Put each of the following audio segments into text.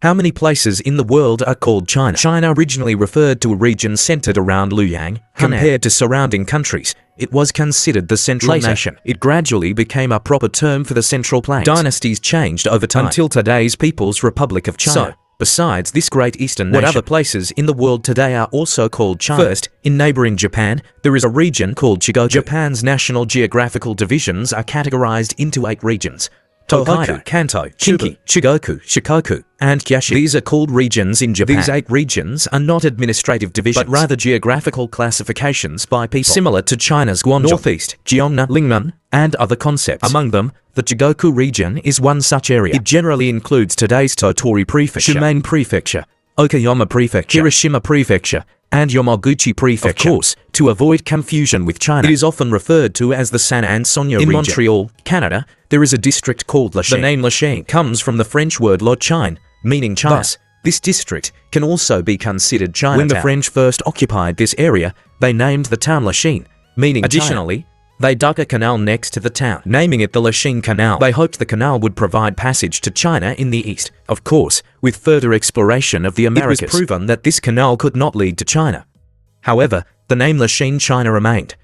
How many places in the world are called China? China originally referred to a region centered around Luoyang. Compared to surrounding countries, it was considered the central nation. It gradually became a proper term for the Central Plains. Dynasties changed over time until today's People's Republic of China. So, besides this great eastern nation, what other places in the world today are also called China? First, in neighboring Japan, there is a region called Shigoku. Japan's national geographical divisions are categorized into 8 regions: Tohoku, Kanto, Chinki, Shigoku, Shikoku, and Kyushu. These are called regions in Japan. These 8 regions are not administrative divisions, but rather geographical classifications by people, similar to China's Guangdong, Northeast, Gyeongnu, Lingnan, and other concepts. Among them, the Shigoku region is one such area. It generally includes today's Tottori Prefecture, Shumane Prefecture, Okayama Prefecture, Hiroshima Prefecture, and Yamaguchi Prefecture. Of course, to avoid confusion with China, it is often referred to as the San and Sonia region. In Montreal, Canada, there is a district called Lachine. The name Lachine comes from the French word Lochine, meaning China. Thus, this district can also be considered Chinatown. When the French first occupied this area, they named the town Lachine, meaning Additionally, China. They dug a canal next to the town, naming it the Lachine Canal. They hoped the canal would provide passage to China in the east. Of course, with further exploration of the Americas, it was proven that this canal could not lead to China. However, the name Lachine China remained.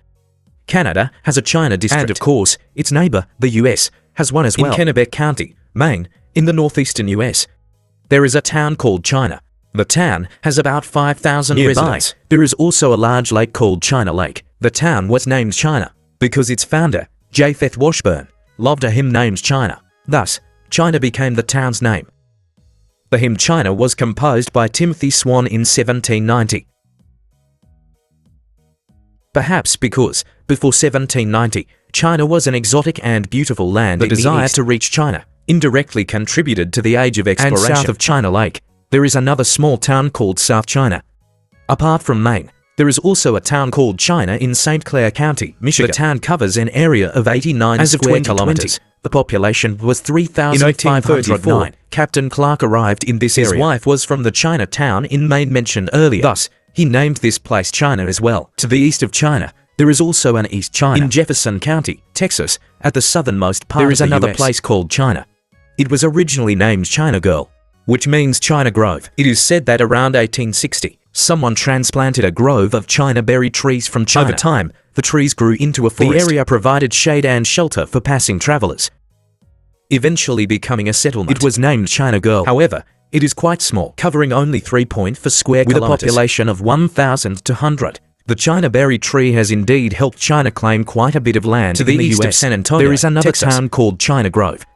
Canada has a China district, and of course, its neighbor, the US, has one as well. In Kennebec County, Maine, in the northeastern US, there is a town called China. The town has about 5,000 residents. There is also a large lake called China Lake. The town was named China because its founder, Japheth Washburn, loved a hymn named China. Thus, China became the town's name. The hymn China was composed by Timothy Swan in 1790. Perhaps because, before 1790, China was an exotic and beautiful land. The desire to reach China indirectly contributed to the age of exploration. And south of China Lake, there is another small town called South China. Apart from Maine, there is also a town called China in St. Clair County, Michigan. The town covers an area of 89 square kilometers. The population was 3,509. Captain Clark arrived in this area. His wife was from the Chinatown in Maine mentioned earlier. Thus, he named this place China as well. To the east of China, there is also an East China. In Jefferson County, Texas, at the southernmost part, there is another place called China. It was originally named China Girl, which means China Grove. It is said that around 1860, someone transplanted a grove of China berry trees from China. Over time, the trees grew into a forest. The area provided shade and shelter for passing travelers, eventually becoming a settlement. It was named China Girl. However, it is quite small, covering only 3.4 square kilometers. With a population of 1,200. The China berry tree has indeed helped China claim quite a bit of land. To the east of San Antonio, there is another town called China Grove.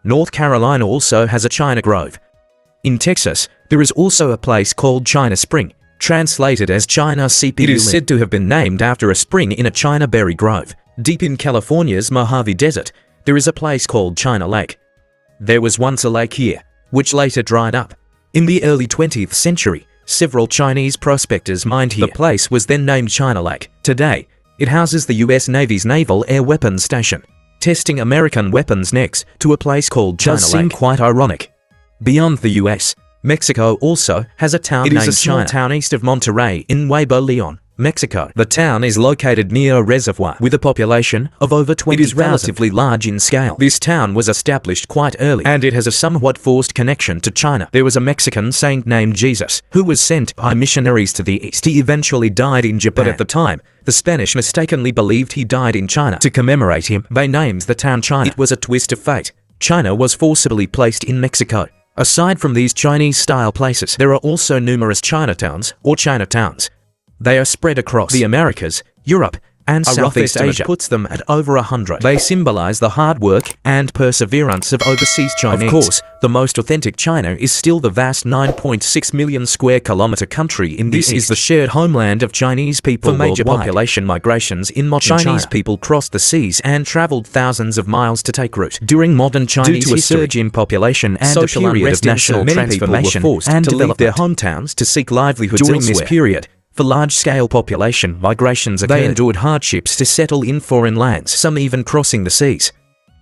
North Carolina also has a China Grove. In Texas, there is also a place called China Spring, translated as China CPU. It is said to have been named after a spring in a China berry grove. Deep in California's Mojave Desert, there is a place called China Lake. There was once a lake here, which later dried up. In the early 20th century, several Chinese prospectors mined here. The place was then named China Lake. Today, it houses the US Navy's Naval Air Weapons Station, testing American weapons next to a place called China Lake. Does seem quite ironic. Beyond the US, Mexico also has a town named China. It is a small town east of Monterrey in Nuevo Leon, Mexico. The town is located near a reservoir with a population of over 20,000. It is relatively large in scale. This town was established quite early, and it has a somewhat forced connection to China. There was a Mexican saint named Jesus, who was sent by missionaries to the east. He eventually died in Japan, but at the time, the Spanish mistakenly believed he died in China. To commemorate him, they named the town China. It was a twist of fate. China was forcibly placed in Mexico. Aside from these Chinese-style places, there are also numerous Chinatowns, or Chinatowns. They are spread across the Americas, Europe, and Southeast Asia. Puts them at over 100. They symbolize the hard work and perseverance of overseas Chinese. Of course, the most authentic China is still the vast 9.6 million square kilometer country in the east. This is the shared homeland of Chinese people. For major population migrations in modern China, Chinese people crossed the seas and traveled thousands of miles to take root. During modern Chinese history, due to a surge in population and a period of national transformation, many people were forced to leave their hometowns to seek livelihoods elsewhere. During this period, for large-scale population migrations, they endured hardships to settle in foreign lands, some even crossing the seas.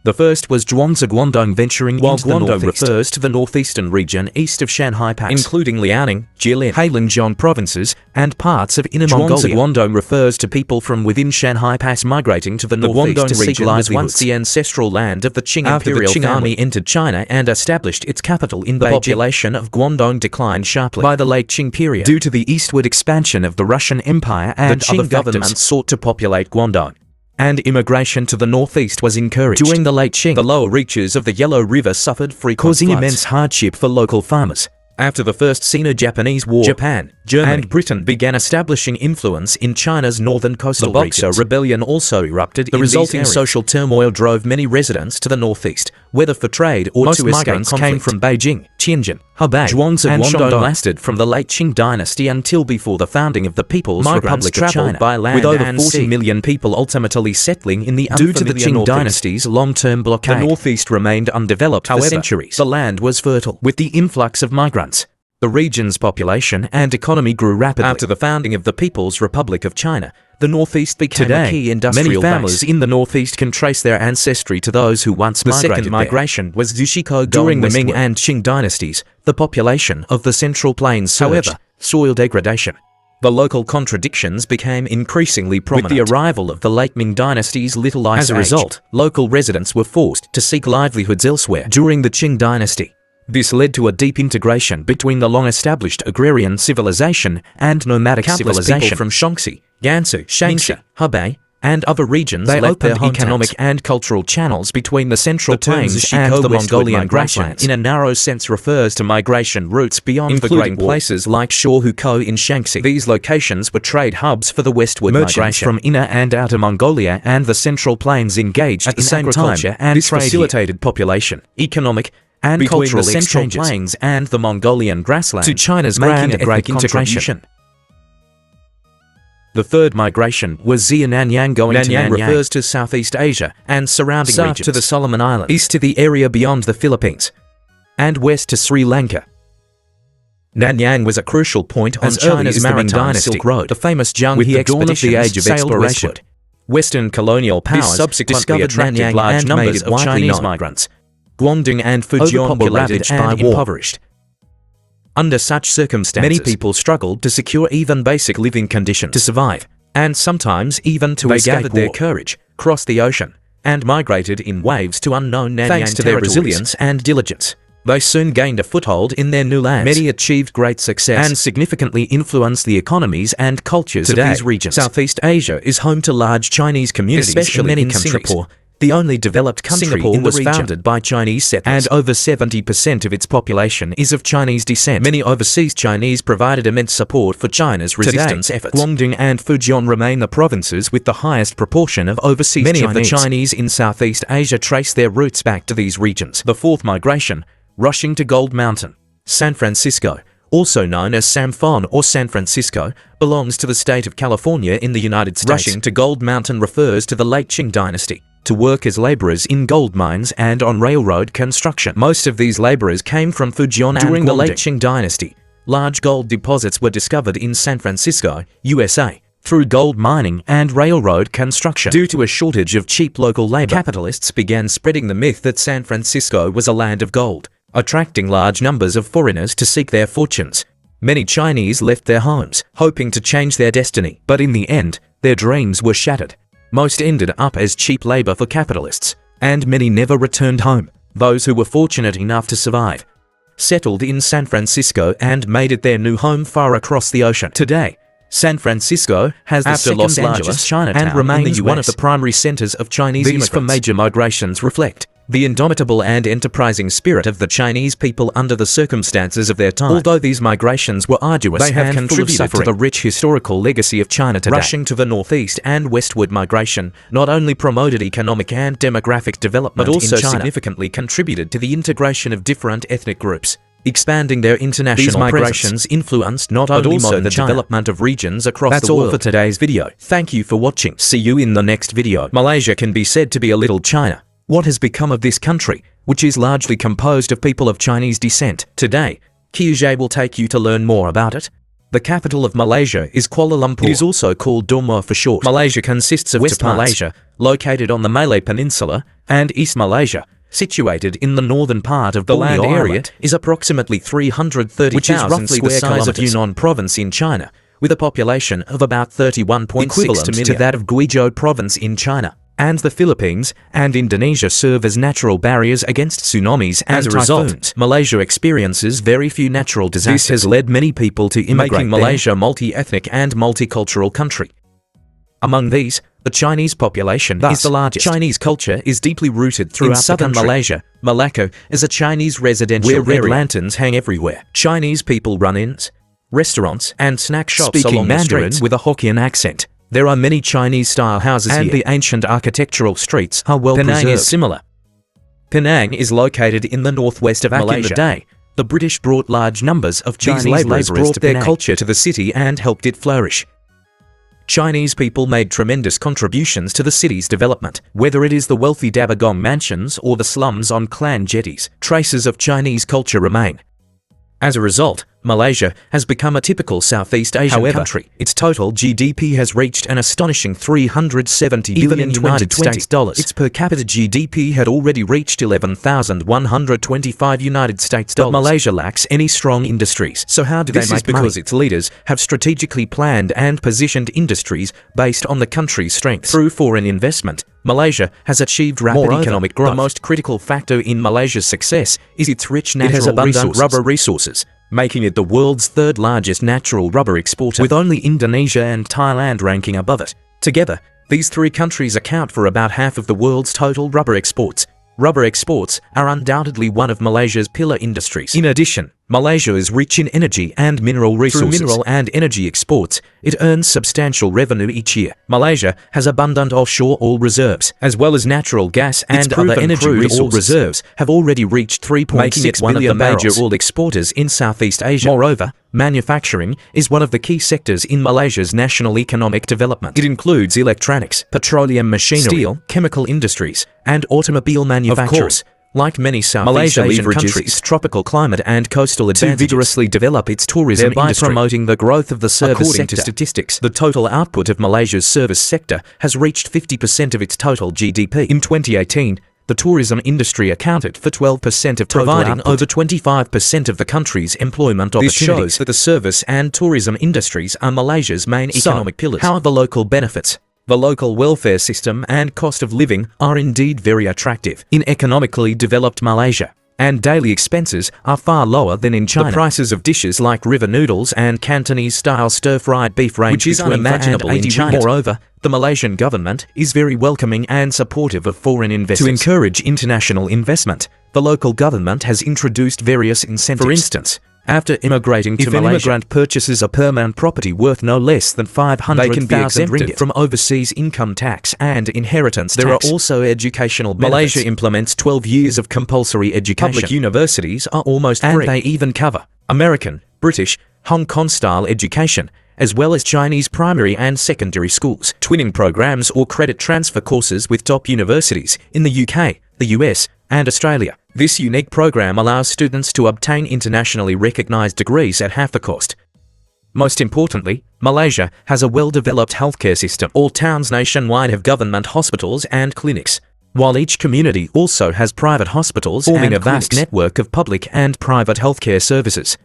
The first was Zhuangzi Guangdong, venturing into the northeast. Refers to the northeastern region east of Shanhai Pass, including Liaoning, Jilin, Henan provinces, and parts of Inner Mongolia. Guangdong refers to people from within Shanhai Pass migrating to the northeast to seek livelihoods. Once the ancestral land of the Qing imperial army entered China and established its capital in Beijing, the population of Guangdong declined sharply. By the late Qing period, due to the eastward expansion of the Russian Empire and the Qing government sought to populate Guangdong, and immigration to the northeast was encouraged. During the late Qing, the lower reaches of the Yellow River suffered frequent causing floods, immense hardship for local farmers. After the First Sino-Japanese War, Japan, Germany, and Britain began establishing influence in China's northern coastal regions. The Boxer Rebellion also erupted. The resulting social turmoil drove many residents to the northeast, whether for trade or to escape conflict. Most came from Beijing, Tianjin, Hebei, Zhuangzi, and Shandong. Lasted from the late Qing dynasty until before the founding of the People's Republic of China, by land with over 40 million people ultimately settling in the unfamiliar. Due to the Qing dynasty's long-term blockade, the northeast remained undeveloped for centuries. The land was fertile. With the influx of migrants, the region's population and economy grew rapidly. After the founding of the People's Republic of China, the Northeast became a key industrial base. Many families in the Northeast can trace their ancestry to those who once migrated. The second migration was Zushiko during the Ming and Qing dynasties. The population of the Central Plains surged. However, soil degradation, the local contradictions became increasingly prominent. With the arrival of the late Ming dynasty's Little Ice Age, as a result, local residents were forced to seek livelihoods elsewhere. During the Qing dynasty, this led to a deep integration between the long-established agrarian civilization and nomadic civilization. People from Shaanxi, Gansu, Ningxia, Hebei, and other regions left their economic and cultural channels between the Central Plains and the Mongolian grasslands. In a narrow sense, refers to migration routes beyond the Great places like Shaohukou in Shaanxi. These locations were trade hubs for the westward migration from Inner and Outer Mongolia, and the Central Plains engaged at the same agriculture and this facilitated population, economic, and cultural the Central Plains and the Mongolian grasslands to China's grand ethnic integration. The third migration was Nanyang. Going to Nanyang refers to Southeast Asia and surrounding regions, to the Solomon Islands, east to the area beyond the Philippines, and west to Sri Lanka. Nanyang was a crucial point on China's maritime Silk Road. The famous Zhanghe expedition of the age of exploration. Western colonial powers subsequently attracted large numbers of Chinese migrants. Guangdong and Fujian were ravaged and impoverished. Under such circumstances, many people struggled to secure even basic living conditions to survive, and sometimes even to escape. They gathered their courage, crossed the ocean, and migrated in waves to unknown Nanyang. Thanks to their resilience and diligence, they soon gained a foothold in their new lands. Many achieved great success and significantly influenced the economies and cultures of these regions. Southeast Asia is home to large Chinese communities, especially in Singapore, the only developed country in the region. Founded by Chinese settlers, and over 70% of its population is of Chinese descent. Many overseas Chinese provided immense support for China's resistance efforts. Guangdong and Fujian remain the provinces with the highest proportion of overseas Chinese. Many of the Chinese in Southeast Asia trace their roots back to these regions. The fourth migration, rushing to Gold Mountain. San Francisco, also known as San Fran or San Francisco, belongs to the state of California in the United States. Rushing to Gold Mountain refers to the late Qing dynasty, to work as laborers in gold mines and on railroad construction. Most of these laborers came from Fujian. During the late Qing dynasty, large gold deposits were discovered in San Francisco, USA, through gold mining and railroad construction. Due to a shortage of cheap local labor, capitalists began spreading the myth that San Francisco was a land of gold, attracting large numbers of foreigners to seek their fortunes. Many Chinese left their homes, hoping to change their destiny, but in the end, their dreams were shattered. Most ended up as cheap labor for capitalists, and many never returned home. Those who were fortunate enough to survive settled in San Francisco and made it their new home far across the ocean. Today, San Francisco has the second largest Chinatown and remains one of the primary centers of Chinese immigrants. For major migrations reflect the indomitable and enterprising spirit of the Chinese people under the circumstances of their time. Although these migrations were arduous, they have contributed to the rich historical legacy of China today. Rushing to the northeast and westward migration not only promoted economic and demographic development but also significantly contributed to the integration of different ethnic groups, expanding their international presence. These migrations influenced not only also the development of regions across the world. That's all for today's video. Thank you for watching. See you in the next video. Malaysia can be said to be a little China. What has become of this country, which is largely composed of people of Chinese descent? Today, Kyujay will take you to learn more about it. The capital of Malaysia is Kuala Lumpur. It is also called Dormo for short. Malaysia consists of West Malaysia, located on the Malay Peninsula, and East Malaysia, situated in the northern part of the land area, is approximately 330,000 which is roughly the size of Henan Province in China, with a population of about 31.6 to that of Guizhou Province in China. And the Philippines and Indonesia serve as natural barriers against tsunamis and typhoons. As a result, Malaysia experiences very few natural disasters. This has led many people to immigrate, making Malaysia a multi-ethnic and multicultural country. Among these, the Chinese population is the largest. Chinese culture is deeply rooted throughout southern Malaysia. Malacca is a Chinese residential area where red lanterns hang everywhere. Chinese people run inns, restaurants, and snack shops along the streets with a Hokkien accent. There are many Chinese-style houses here, and the ancient architectural streets are well preserved. Penang is similar. Penang is located in the northwest of Malaysia. Back in the day, the British brought large numbers of Chinese laborers brought their culture to the city and helped it flourish. Chinese people made tremendous contributions to the city's development. Whether it is the wealthy Dabagong mansions or the slums on Klang jetties, traces of Chinese culture remain. As a result, Malaysia has become a typical Southeast Asian country. Its total GDP has reached an astonishing $370 billion United States dollars. Its per capita GDP had already reached $11,125 United States dollars. But Malaysia lacks any strong industries. So how do they make money? This is because its leaders have strategically planned and positioned industries based on the country's strengths. Through foreign investment, Malaysia has achieved rapid economic growth. The most critical factor in Malaysia's success is its rich natural rubber resources, making it the world's third largest natural rubber exporter, with only Indonesia and Thailand ranking above it. Together, these three countries account for about half of the world's total rubber exports. Rubber exports are undoubtedly one of Malaysia's pillar industries. In addition, Malaysia is rich in energy and mineral resources. Through mineral and energy exports, it earns substantial revenue each year. Malaysia has abundant offshore oil reserves, as well as natural gas and other energy resources. Oil reserves have already reached 3.6 billion of the major oil exporters in Southeast Asia. Moreover, manufacturing is one of the key sectors in Malaysia's national economic development. It includes electronics, petroleum machinery, steel, chemical industries, and automobile manufacturers. Of course, like many Southeast Asian countries, its tropical climate and coastal advantages to vigorously develop its tourism industry, promoting the growth of the service sector. According to statistics, the total output of Malaysia's service sector has reached 50% of its total GDP. In 2018, the tourism industry accounted for 12% of total output, over 25% of the country's employment opportunities. This shows that the service and tourism industries are Malaysia's main economic pillars. How are the local benefits? The local welfare system and cost of living are indeed very attractive in economically developed Malaysia, and daily expenses are far lower than in China. The prices of dishes like river noodles and Cantonese-style stir-fried beef range, which is unimaginable in China. Moreover, the Malaysian government is very welcoming and supportive of foreign investors. To encourage international investment, the local government has introduced various incentives. For instance, after immigrating to Malaysia, if an immigrant purchases a permanent property worth no less than 500,000 they can be exempted from overseas income tax and inheritance tax. There are also educational benefits. Malaysia implements 12 years of compulsory education. Public universities are almost free, and they even cover American, British, Hong Kong-style education, as well as Chinese primary and secondary schools, twinning programs or credit transfer courses with top universities in the UK, the US, and Australia. This unique program allows students to obtain internationally recognized degrees at half the cost. Most importantly, Malaysia has a well-developed healthcare system. All towns nationwide have government hospitals and clinics, while each community also has private hospitals, forming a vast network of public and private healthcare services.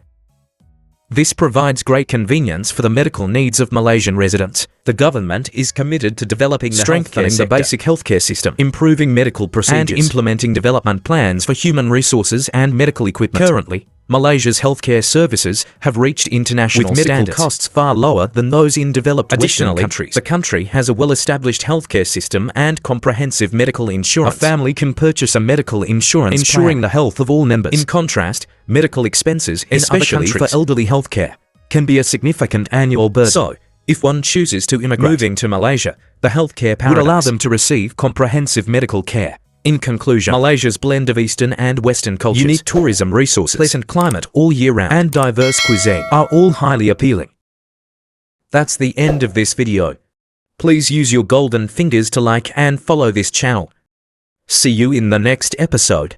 This provides great convenience for the medical needs of Malaysian residents. The government is committed to developing strengthening the basic healthcare system, improving medical procedures, and implementing development plans for human resources and medical equipment. Currently, Malaysia's healthcare services have reached international standards, with medical costs far lower than those in developed Western countries. The country has a well-established healthcare system and comprehensive medical insurance. A family can purchase a medical insurance ensuring the health of all members. In contrast, medical expenses, especially for elderly healthcare, can be a significant annual burden. So, if one chooses to immigrate, moving to Malaysia, the healthcare paradise would allow them to receive comprehensive medical care. In conclusion, Malaysia's blend of Eastern and Western cultures, unique tourism resources, pleasant climate all year round, and diverse cuisine are all highly appealing. That's the end of this video. Please use your golden fingers to like and follow this channel. See you in the next episode.